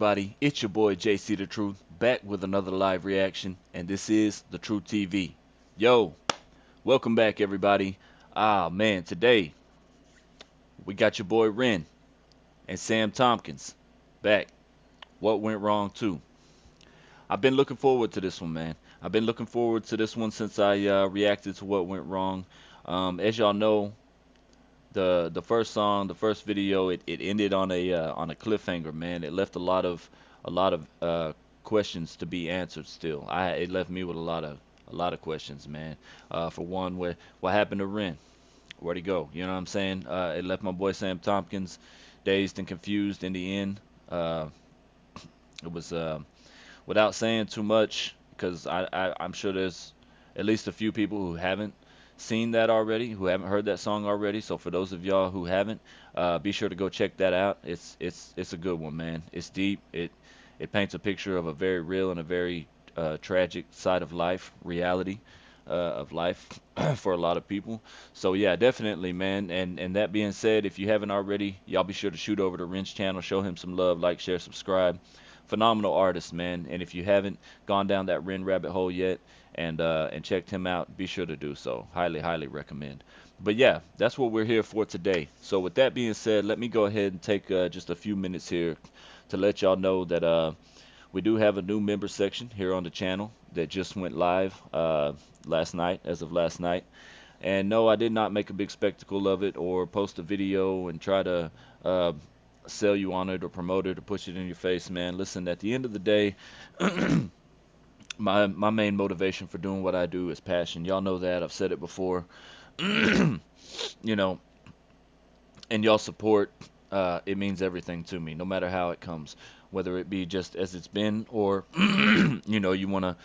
everybody? It's your boy JC the Truth, back with another live reaction, and this is the Truth TV. Yo, welcome back, everybody. Ah, man, today we got your boy Ren and Sam Tompkins back. What went wrong, too? I've been looking forward to this one, man. I've been looking forward to this one since I reacted to what went wrong. As y'all know, the first song, the first video, it ended on a cliffhanger, man. It left a lot of questions to be answered still. It left me with a lot of questions, man. For one, what happened to Ren? Where'd he go? You know what I'm saying? It left my boy Sam Tompkins dazed and confused in the end. Uh, it was without saying too much, because I'm sure there's at least a few people who haven't seen that already, who haven't heard that song already. So for those of y'all who haven't, be sure to go check that out. It's a good one, man. It's deep. It paints a picture of a very real and a very tragic side of life, reality of life for a lot of people. So yeah, definitely, man. And that being said, if you haven't already, y'all be sure to shoot over to Ren's channel, show him some love, like, share, subscribe. Phenomenal artist, man. And if you haven't gone down that Ren rabbit hole yet and checked him out, be sure to do so. Highly, highly recommend. But yeah, that's what we're here for today. So with that being said, let me go ahead and take just a few minutes here to let y'all know that we do have a new member section here on the channel that just went live last night, as of last night. And no, I did not make a big spectacle of it or post a video and try to uh, sell you on it or promote it or push it in your face, man. Listen, at the end of the day, my main motivation for doing what I do is passion. Y'all know that. I've said it before. You know, and y'all support, it means everything to me, no matter how it comes. Whether it be just as it's been, or you want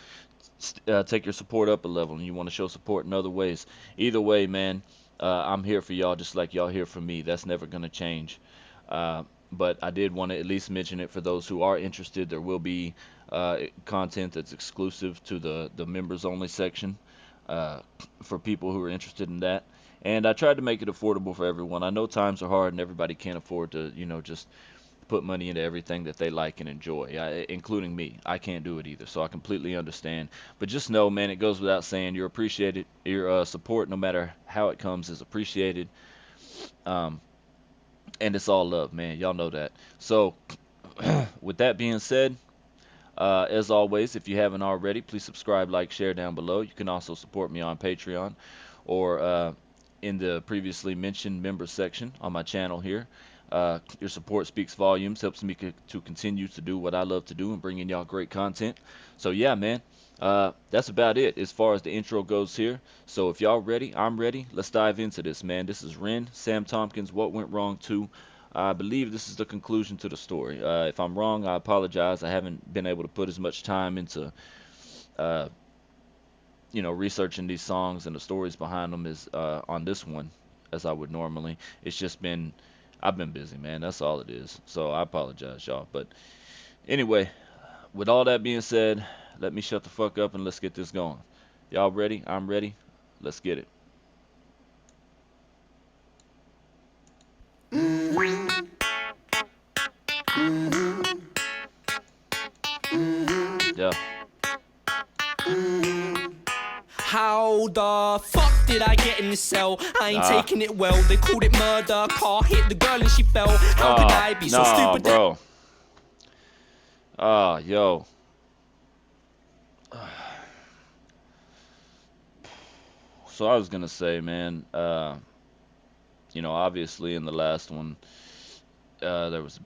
to take your support up a level and you want to show support in other ways. Either way, man, I'm here for y'all just like y'all here for me. That's never gonna change. Uh, but I did want to at least mention it for those who are interested. There will be content that's exclusive to the members only section uh, for people who are interested in that. And I tried to make it affordable for everyone. I know times are hard and everybody can't afford to, just put money into everything that they like and enjoy, including me. I can't do it either, so I completely understand. But just know, man, it goes without saying, you're appreciated. Your support, no matter how it comes, is appreciated. Um, and it's all love, man. Y'all know that. So, with that being said, as always, if you haven't already, please subscribe, like, share down below. You can also support me on Patreon or in the previously mentioned members section on my channel here. Your support speaks volumes, helps me to continue to do what I love to do and bring in y'all great content. So yeah, man, that's about it as far as the intro goes here. So if y'all ready, I'm ready. Let's dive into this, man. This is Ren, Sam Tompkins, What Went Wrong 2. I believe this is the conclusion to the story. If I'm wrong, I apologize. I haven't been able to put as much time into uh, researching these songs and the stories behind them is on this one as I would normally. It's just been I've been busy, man. That's all it is. So I apologize, y'all. But anyway, with all that being said, let me shut the fuck up and let's get this going. Y'all ready? I'm ready. Let's get it. Yeah. How the fuck did I get in this cell? I ain't Ah. taking it well. They called it murder. Car hit the girl and she fell. How could I be so Nah, stupid? bro. Yo. So I was gonna say, man. Obviously in the last one, there was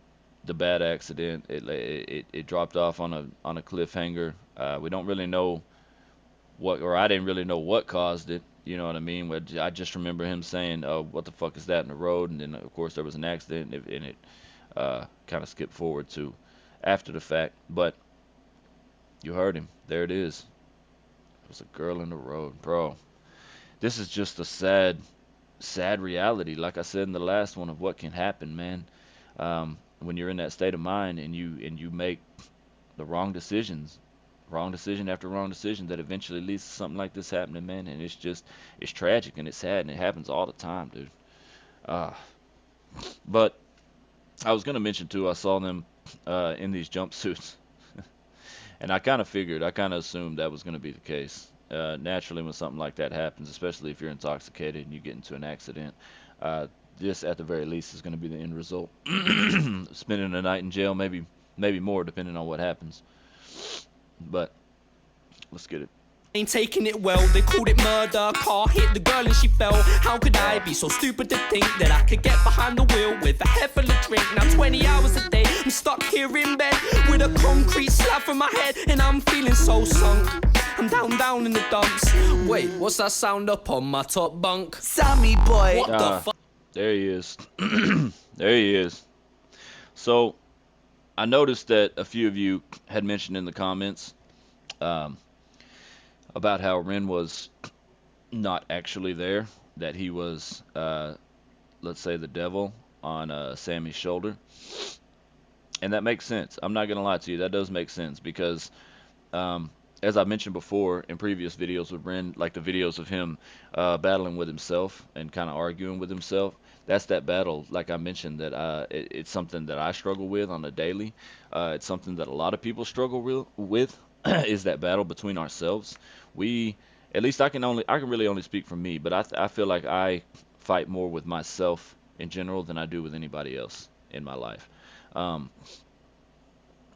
the bad accident. It dropped off on a cliffhanger. We don't really know what, or I didn't really know what caused it. You know what I mean? But I just remember him saying, "Oh, what the fuck is that in the road?" And then of course there was an accident, and it kind of skipped forward to after the fact. But you heard him. There it is. It was a girl in the road, bro. This is just a sad reality. Like I said in the last one, of what can happen, man. When you're in that state of mind and you make the wrong decision after wrong decision that eventually leads to something like this happening, man. And it's tragic and it's sad and it happens all the time, dude. Uh, but I was gonna mention too, I saw them in these jumpsuits. And I kind of figured, I kind of assumed that was going to be the case. Naturally, when something like that happens, especially if you're intoxicated and you get into an accident, uh, this at the very least is going to be the end result. Spending a night in jail, maybe more, depending on what happens. But let's get it. Ain't taking it well, they called it murder. Car hit the girl and she fell. How could I be so stupid to think that I could get behind the wheel with a head full of drink? Now 20 hours a day, I'm stuck here in bed with a concrete slab for my head, and I'm feeling so sunk. I'm down in the dumps. Wait, what's that sound up on my top bunk? Sammy boy, what the fuck? There he is. There he is. So I noticed that a few of you had mentioned in the comments um, about how Ren was not actually there, that he was, let's say, the devil on Sammy's shoulder. And that makes sense. I'm not going to lie to you. That does make sense because, um, as I mentioned before in previous videos with Ren, like the videos of him battling with himself and kind of arguing with himself, that's that battle, like I mentioned, that it's something that I struggle with on a daily. It's something that a lot of people struggle with, is that battle between ourselves. We, at least I can really only speak for me, but I feel like I fight more with myself in general than I do with anybody else in my life. Um,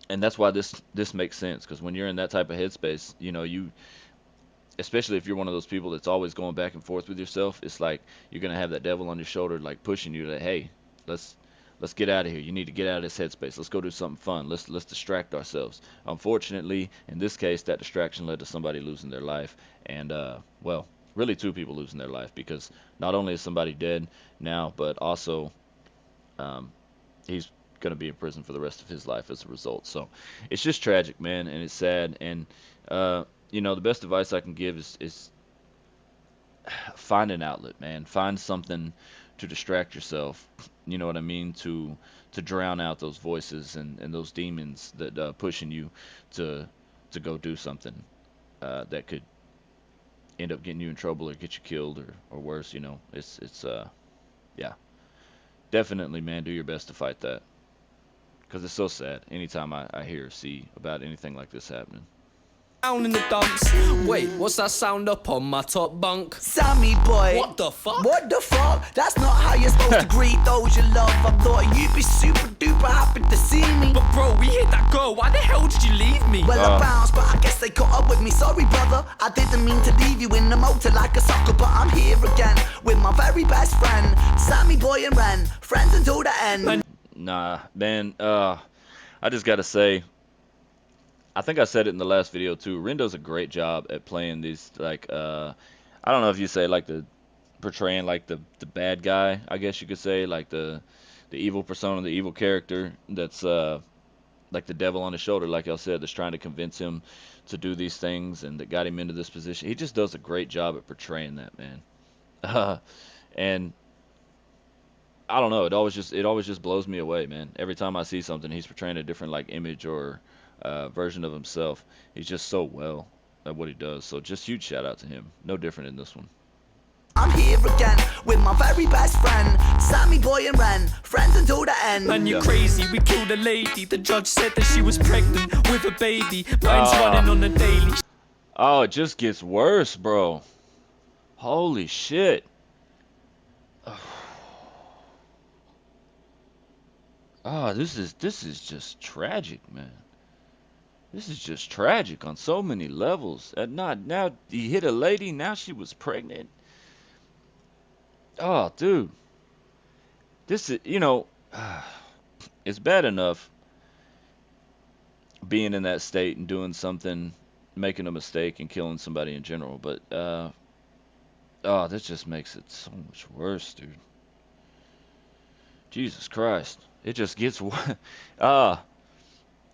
and that's why this makes sense, because when you're in that type of headspace, you know, you, especially if you're one of those people that's always going back and forth with yourself, it's like you're gonna have that devil on your shoulder, like pushing you, that hey, let's let's get out of here. You need to get out of this headspace. Let's go do something fun. Let's distract ourselves. Unfortunately, in this case, that distraction led to somebody losing their life, and well, really two people losing their life, because not only is somebody dead now, but also um, he's going to be in prison for the rest of his life as a result. So it's just tragic, man, and it's sad. And you know, the best advice I can give is find an outlet, man. Find something to distract yourself. You know what I mean? To drown out those voices and those demons that pushing you to to go do something that could end up getting you in trouble or get you killed or worse. You know, it's yeah, definitely, man. Do your best to fight that. Because it's so sad anytime I hear or see about anything like this happening. Down in the dumps. Wait, what's that sound up on my top bunk? Sammy boy, what the fuck? What the fuck? That's not how you're supposed to greet those you love. I thought you'd be super duper happy to see me. But bro, we hit that girl. Why the hell did you leave me? Well, I bounced, but I guess they caught up with me. Sorry, brother. I didn't mean to leave you in the motor like a sucker, but I'm here again with my very best friend, Sammy boy and Ren, friends until the end. Nah, man. I just gotta say, I think I said it in the last video too. Ren does a great job at playing these like I don't know if you say like the portraying like the bad guy, I guess you could say, like the evil persona, the evil character that's like the devil on his shoulder, like I said, that's trying to convince him to do these things and that got him into this position. He just does a great job at portraying that, man. And I don't know, it always just blows me away, man. Every time I see something, he's portraying a different like image or version of himself. He's just so well at what he does. So just huge shout out to him. No different in this one. I'm here again with my very best friend, Sammy boy and Ren, friends until the end. Man, you're crazy, we killed a lady. The judge said that she was pregnant with a baby. Mine's running on the daily. Oh, it just gets worse, bro. Holy shit. Oh, this is just tragic, man. This is just tragic on so many levels. And not now he hit a lady, now she was pregnant. Oh, dude. This is, you know, it's bad enough being in that state and doing something, making a mistake and killing somebody in general, but oh, this just makes it so much worse, dude. Jesus Christ. It just gets worse. Uh,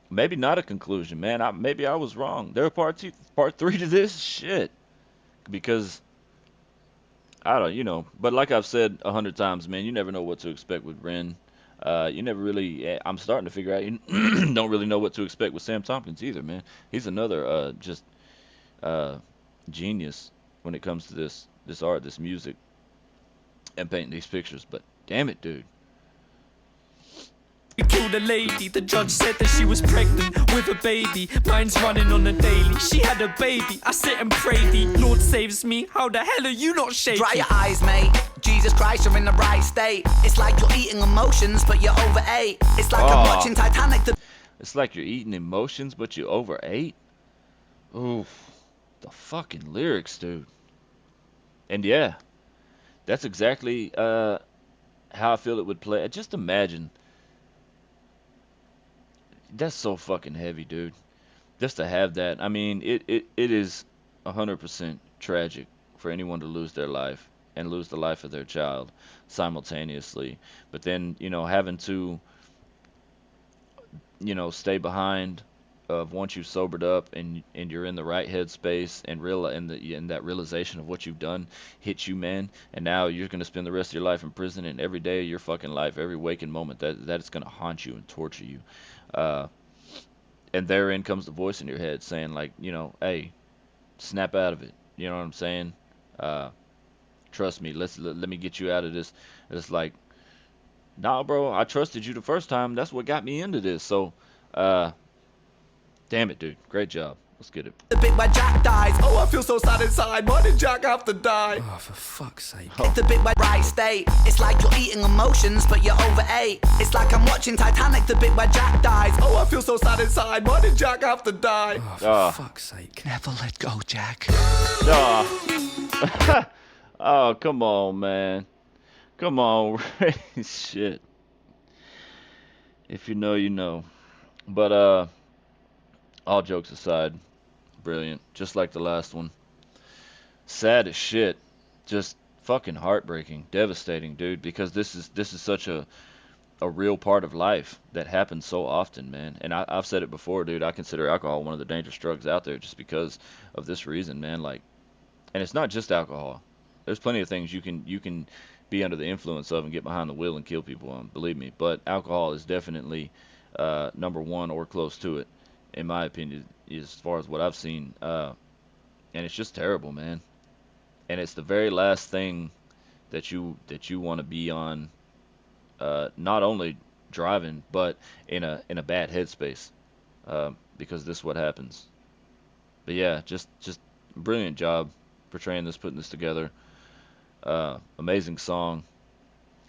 maybe not a conclusion, man. Maybe I was wrong. There are part three to this shit because I don't, you know. But like I've said 100 times, man, you never know what to expect with Ren. You never really. I'm starting to figure out. You don't really know what to expect with Sam Tompkins either, man. He's another just uh, genius when it comes to this art, this music, and painting these pictures. But damn it, dude. We killed a lady. The judge said that she was pregnant with a baby. Mine's running on a daily. She had a baby. I sit and pray thee. Lord saves me. How the hell are you not shaking? Dry your eyes, mate. Jesus Christ, you're in the right state. It's like you're eating emotions, but you're overate. It's like I'm watching Titanic. It's like you're eating emotions, but you overate. Oof, the fucking lyrics, dude. And yeah, that's exactly how I feel it would play. Just imagine. That's so fucking heavy, dude. Just to have that. I mean, it is 100% tragic for anyone to lose their life and lose the life of their child simultaneously. But then, having to, stay behind of once you've sobered up and you're in the right headspace and that realization of what you've done hits you, man, and now you're gonna spend the rest of your life in prison, and every day of your fucking life, every waking moment, that is gonna haunt you and torture you. Uh, and therein comes the voice in your head saying like, hey, snap out of it. You know what I'm saying? Uh, Trust me. Let me get you out of this. And it's like, nah, bro. I trusted you the first time. That's what got me into this. So, uh, damn it, dude. Great job. Let's get it. The bit where Jack dies. Oh, I feel so sad inside. Why did Jack have to die? Oh, for fuck's sake. It's the bit where right state. It's like you're eating emotions, but you're overate. It's like I'm watching Titanic. The bit where Jack dies. Oh, I feel so sad inside. Why did Jack have to die? Oh, for fuck's sake. Never let go, Jack. Oh, oh, come on, man. Come on. Shit. If you know, you know. But all jokes aside, brilliant. Just like the last one. Sad as shit. Just fucking heartbreaking, devastating, dude. Because this is such a real part of life that happens so often, man. And I've said it before, dude. I consider alcohol one of the dangerous drugs out there just because of this reason, man. Like, and it's not just alcohol. There's plenty of things you can be under the influence of and get behind the wheel and kill people on. Believe me. But alcohol is definitely number one or close to it, in my opinion, as far as what I've seen. And it's just terrible, man. And it's the very last thing that you want to be on. Not only driving, but in a bad headspace, because this is what happens. But yeah, just brilliant job portraying this, putting this together. Amazing song.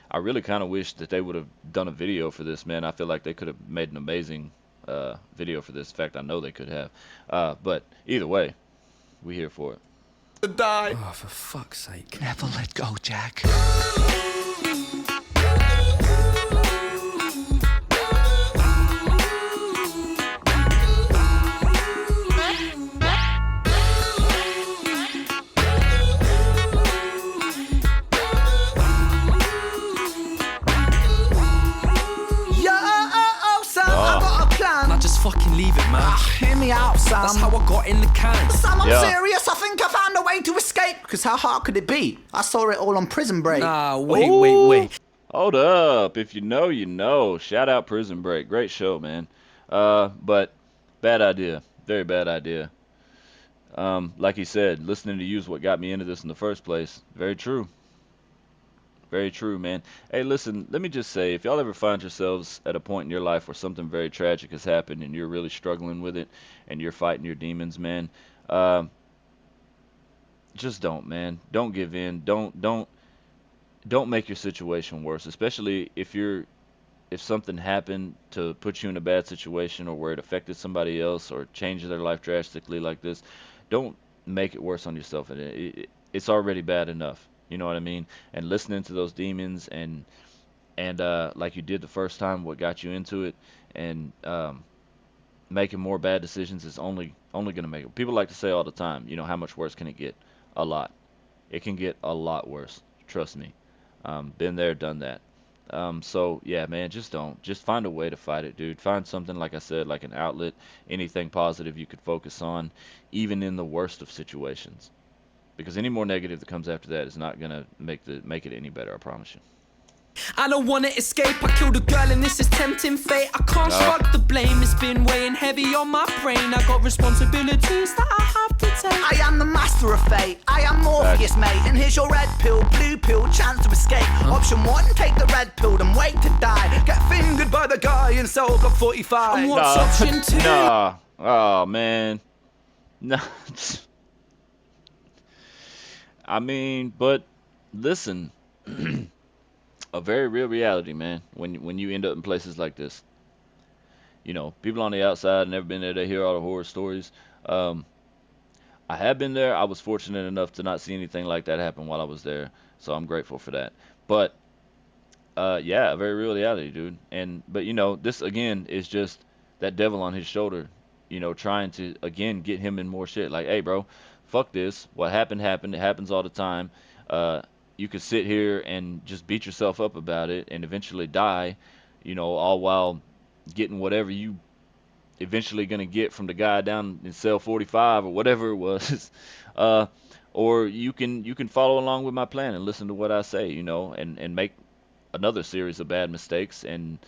I really kind of wish that they would have done a video for this, man. I feel like they could have made an amazing video for this. In fact, I know they could have. But either way, we here for it. To die. Oh, for fuck's sake. Never let go, Jack. Fucking leave it, man. Hear me out, Sam. That's how I got in the can. Sam, I'm Yeah. serious. I think I found a way to escape. Because how hard could it be? I saw it all on Prison Break. Nah, wait. Hold up. If you know, you know. Shout out Prison Break. Great show, man. But bad idea. Very bad idea. Like he said, listening to you is what got me into this in the first place. Very true. Very true, man. Hey, listen, let me just say, if y'all ever find yourselves at a point in your life where something very tragic has happened and you're really struggling with it and you're fighting your demons, man, uh, just don't, man. Don't give in. Don't make your situation worse, especially if something happened to put you in a bad situation or where it affected somebody else or changed their life drastically like this. Don't make it worse on yourself. It's already bad enough. You know what I mean? And listening to those demons and like you did the first time, what got you into it, and making more bad decisions is only gonna make it. People like to say all the time, how much worse can it get? A lot. It can get a lot worse. Trust me. Been there, done that. So yeah, man, just don't. Just find a way to fight it, dude. Find something, like I said, like an outlet, anything positive you could focus on, even in the worst of situations. Because any more negative that comes after that is not gonna make it any better. I promise you. I don't wanna escape, I killed a girl and this is tempting fate. I can't No. shrug the blame, it's been weighing heavy on my brain. I got responsibilities that I have to take. I am the master of fate, I am Morpheus, mate. And here's your red pill, blue pill, chance to escape. Option 1, take the red pill and wait to die. Get fingered by the guy in Soul Club 45. And what's option 2? Nah. Oh, man. Nah. I mean, but listen. A very real reality, man. When you end up in places like this, people on the outside never been there. They hear all the horror stories. Um, I have been there. I was fortunate enough to not see anything like that happen while I was there, so I'm grateful for that. But yeah, a very real reality, dude. But this again is just that devil on his shoulder, trying to again get him in more shit. Like, hey, bro, fuck this. What happened happened. It happens all the time. Uh, you could sit here and just beat yourself up about it and eventually die, all while getting whatever you eventually gonna get from the guy down in cell 45 or whatever it was. uh, or you can follow along with my plan and listen to what I say, and make another series of bad mistakes and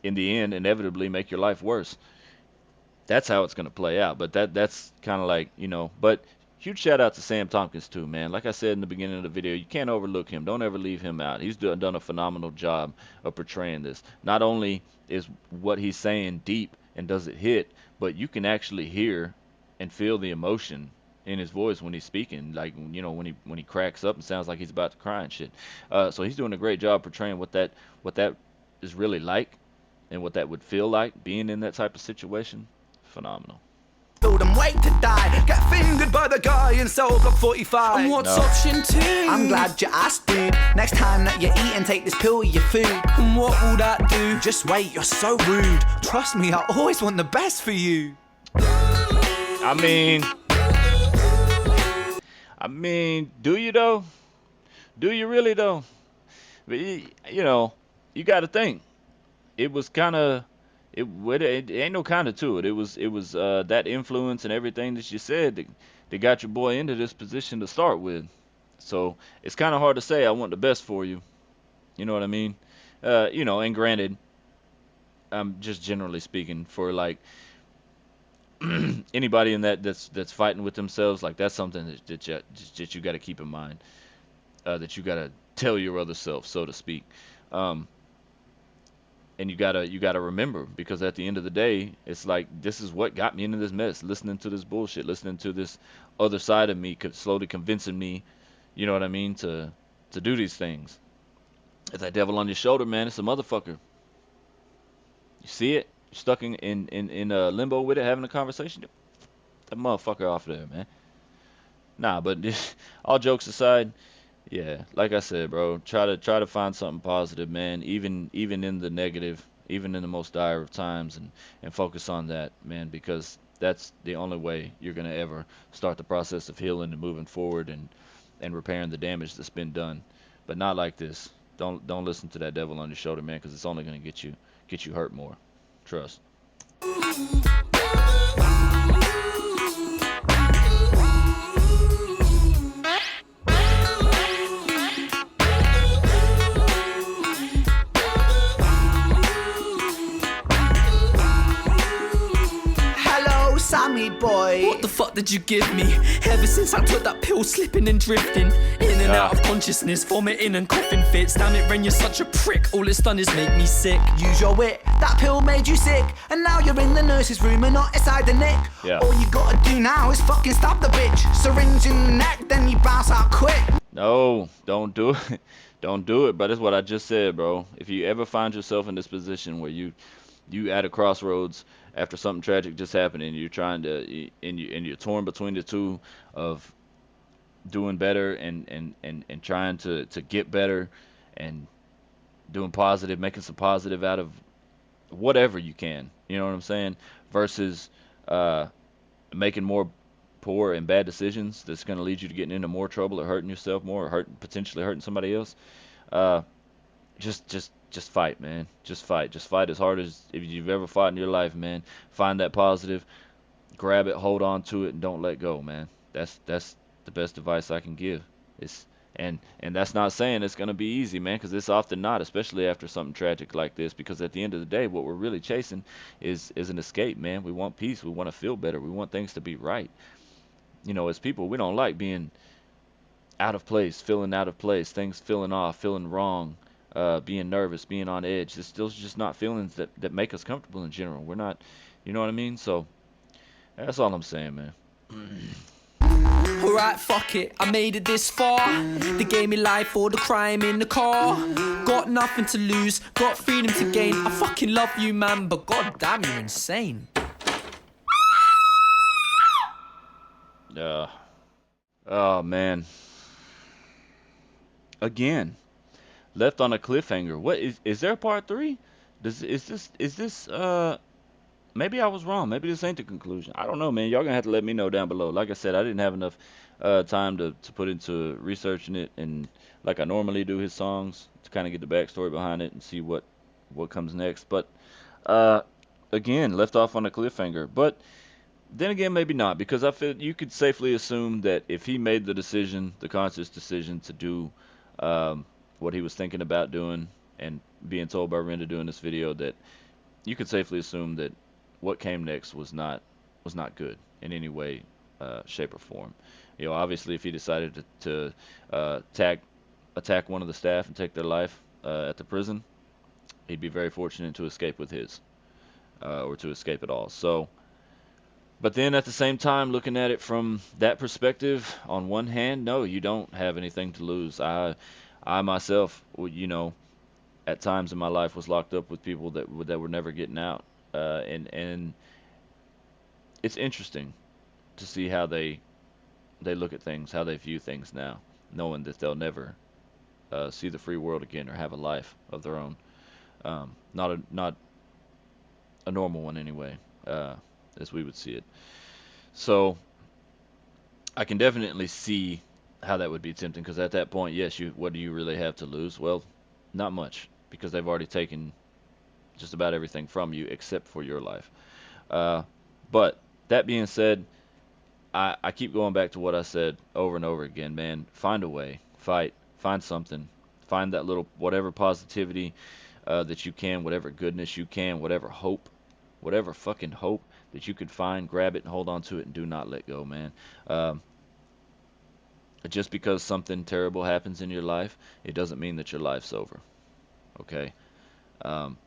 in the end inevitably make your life worse. That's how it's going to play out. But that's kind of like, but huge shout out to Sam Tompkins too, man. Like I said in the beginning of the video, you can't overlook him. Don't ever leave him out. He's done a phenomenal job of portraying this. Not only is what he's saying deep and does it hit, but you can actually hear and feel the emotion in his voice when he's speaking, like when he cracks up and sounds like he's about to cry and shit. So he's doing a great job portraying what that is really like and what that would feel like being in that type of situation. Phenomenal. And wait to die. Get fingered by the guy in Soul Club 45. And what's No. option 2? I'm glad you asked, dude. Next time that you're eating, take this pill with your food. And what will that do? Just wait, you're so rude. Trust me, I always want the best for you. I mean, do you though? Do you really though? But you got to think. It was kind of it ain't no kind of to it. It was that influence and everything that you said that got your boy into this position to start with. So it's kind of hard to say I want the best for you. You know what I mean? And granted, I'm just generally speaking for like anybody in that's fighting with themselves, like that's something that you got to keep in mind. That you got to tell your other self, so to speak. Um, and you gotta remember because at the end of the day it's like this is what got me into this mess, listening to this bullshit, listening to this other side of me slowly convincing me, you know what I mean, to do these things. It's that devil on your shoulder, man. It's a motherfucker. You see it, you're stuck in limbo with it, having a conversation. Get that motherfucker off there, man. Nah, but all jokes aside, yeah, like I said, bro, try to find something positive, man. Even in the negative, even in the most dire of times, and focus on that, man, because that's the only way you're gonna ever start the process of healing and moving forward and repairing the damage that's been done. But not like this. Don't listen to that devil on your shoulder, man, because it's only gonna get you hurt more. Trust. Hello, Sammy boy. What the fuck did you give me? Ever since I took that pill, slipping and drifting in and out of consciousness, vomiting and coughing fits. Damn it, Ren, you're such a prick. All it's done is make me sick. Use your wit, that pill made you sick. And now you're in the nurse's room and not inside the nick. Yeah. All you gotta do now is fucking stab the bitch. Syringe in the neck, then you bounce out quick. No, don't do it. Don't do it, but that's what I just said, bro. If you ever find yourself in this position where you at a crossroads after something tragic just happened and you're trying to and you're torn between the two of doing better and trying to get better and doing positive, making some positive out of whatever you can, you know what I'm saying, versus uh making more poor and bad decisions that's going to lead you to getting into more trouble or hurting yourself more or potentially hurting somebody else. uh just fight, man. Just fight as hard as if you've ever fought in your life, man. Find that positive, grab it, hold on to it, and don't let go, man. That's the best advice I can give. It's And that's not saying it's going to be easy, man, because it's often not, especially after something tragic like this. Because at the end of the day, what we're really chasing is an escape, man. We want peace. We want to feel better. We want things to be right. As people, we don't like being out of place, feeling out of place, things feeling off, feeling wrong, being nervous, being on edge. Those are just not feelings that make us comfortable in general. We're not, you know what I mean? So that's all I'm saying, man. Alright, fuck it, I made it this far. They gave me life for the crime in the car. Got nothing to lose, got freedom to gain. I fucking love you, man, but goddamn, you're insane. Uh, oh man, again, left on a cliffhanger. What is there a part three? Is this maybe I was wrong. Maybe this ain't the conclusion. I don't know, man. Y'all gonna have to let me know down below. Like I said, I didn't have enough time to put into researching it and like I normally do his songs to kind of get the backstory behind it and see what comes next. But uh, again, left off on a cliffhanger. But then again, maybe not because I feel you could safely assume that if he made the decision, the conscious decision to do um, what he was thinking about doing and being told by Ren to do in this video, that you could safely assume that what came next was not good in any way, shape, or form. Obviously, if he decided to attack one of the staff and take their life at the prison, he'd be very fortunate to escape with his, or to escape at all. So, but then at the same time, looking at it from that perspective, on one hand, no, you don't have anything to lose. I myself, at times in my life was locked up with people that were never getting out, and it's interesting to see how they look at things, how they view things now, knowing that they'll never see the free world again or have a life of their own. Not a normal one anyway, as we would see it. So I can definitely see how that would be tempting because at that point, yes, you what do you really have to lose? Well, not much because they've already taken just about everything from you except for your life. Uh, but that being said, I keep going back to what I said over and over again, man. Find a way, find something, find that little whatever positivity that you can, whatever goodness you can, whatever hope, whatever fucking hope that you could find, grab it and hold on to it and do not let go, man. Um, just because something terrible happens in your life, it doesn't mean that your life's over. Okay, um,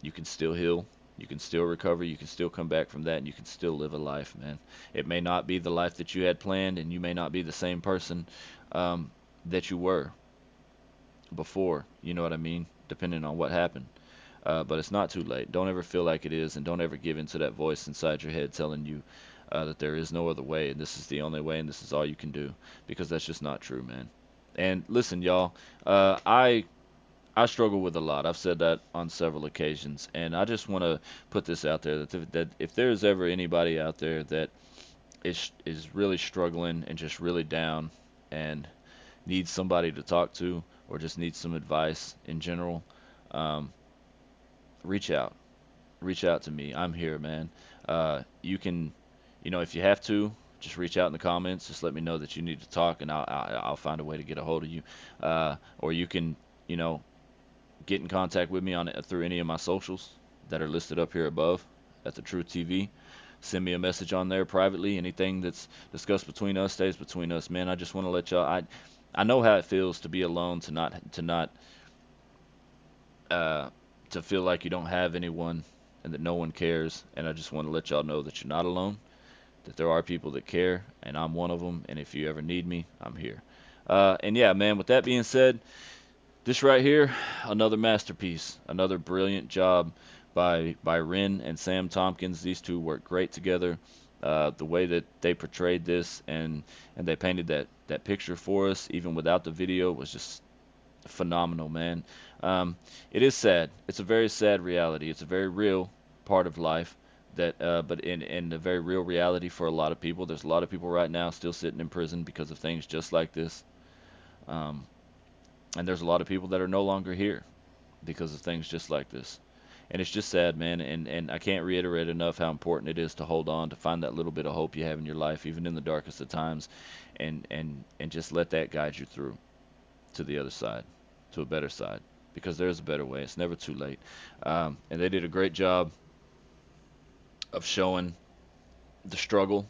you can still heal, you can still recover, you can still come back from that, and you can still live a life, man. It may not be the life that you had planned, and you may not be the same person um, that you were before. You know what I mean? Depending on what happened. But it's not too late. Don't ever feel like it is, and don't ever give in to that voice inside your head telling you that there is no other way, and this is the only way, and this is all you can do, because that's just not true, man. And listen, y'all, I struggle with a lot. I've said that on several occasions, and I just want to put this out there that if there's ever anybody out there that is really struggling and just really down and needs somebody to talk to or just needs some advice in general, um, reach out. Reach out to me. I'm here, man. You can, if you have to, just reach out in the comments. Just let me know that you need to talk, and I'll find a way to get a hold of you. Or you can, you know, get in contact with me on it through any of my socials that are listed up here above at the Truth TV. Send me a message on there privately. Anything that's discussed between us stays between us, man. I just want to let y'all. I know how it feels to be alone, to not uh, to feel like you don't have anyone and that no one cares. And I just want to let y'all know that you're not alone. That there are people that care, and I'm one of them. And if you ever need me, I'm here. And yeah, man. With that being said, this right here, another masterpiece, another brilliant job by Ren and Sam Tompkins. These two work great together. The way that they portrayed this and they painted that picture for us, even without the video, was just phenomenal, man. Um, it is sad. It's a very sad reality. It's a very real part of life. But in a very real reality for a lot of people, there's a lot of people right now still sitting in prison because of things just like this. Um, and there's a lot of people that are no longer here because of things just like this. And it's just sad, man. And I can't reiterate enough how important it is to hold on, to find that little bit of hope you have in your life, even in the darkest of times, and just let that guide you through to the other side, to a better side, because there's a better way. It's never too late. And they did a great job of showing the struggle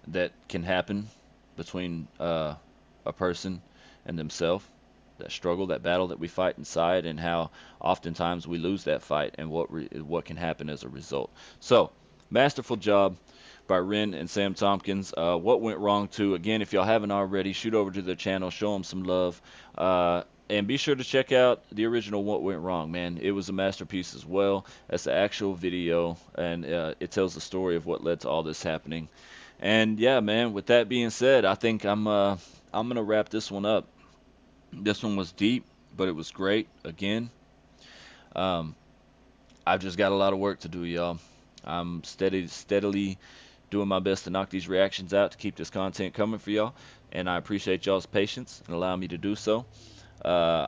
that can happen between a person and themselves, that struggle, that battle that we fight inside, and how oftentimes we lose that fight, and what can happen as a result. So, masterful job by Ren and Sam Tompkins. What went wrong too? Again, if y'all haven't already, shoot over to their channel, show them some love, and be sure to check out the original What Went Wrong. Man, it was a masterpiece as well. That's the actual video, and it tells the story of what led to all this happening. And yeah, man, with that being said, I think I'm gonna wrap this one up. This one was deep, but it was great. Again, um, I've just got a lot of work to do, y'all. I'm steadily doing my best to knock these reactions out to keep this content coming for y'all, and I appreciate y'all's patience and allowing me to do so. Uh,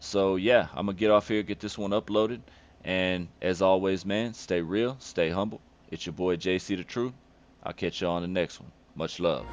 so yeah, I'm gonna get off here, get this one uploaded, and as always, man, stay real, stay humble. It's your boy JC the Truth. I'll catch y'all on the next one. Much love.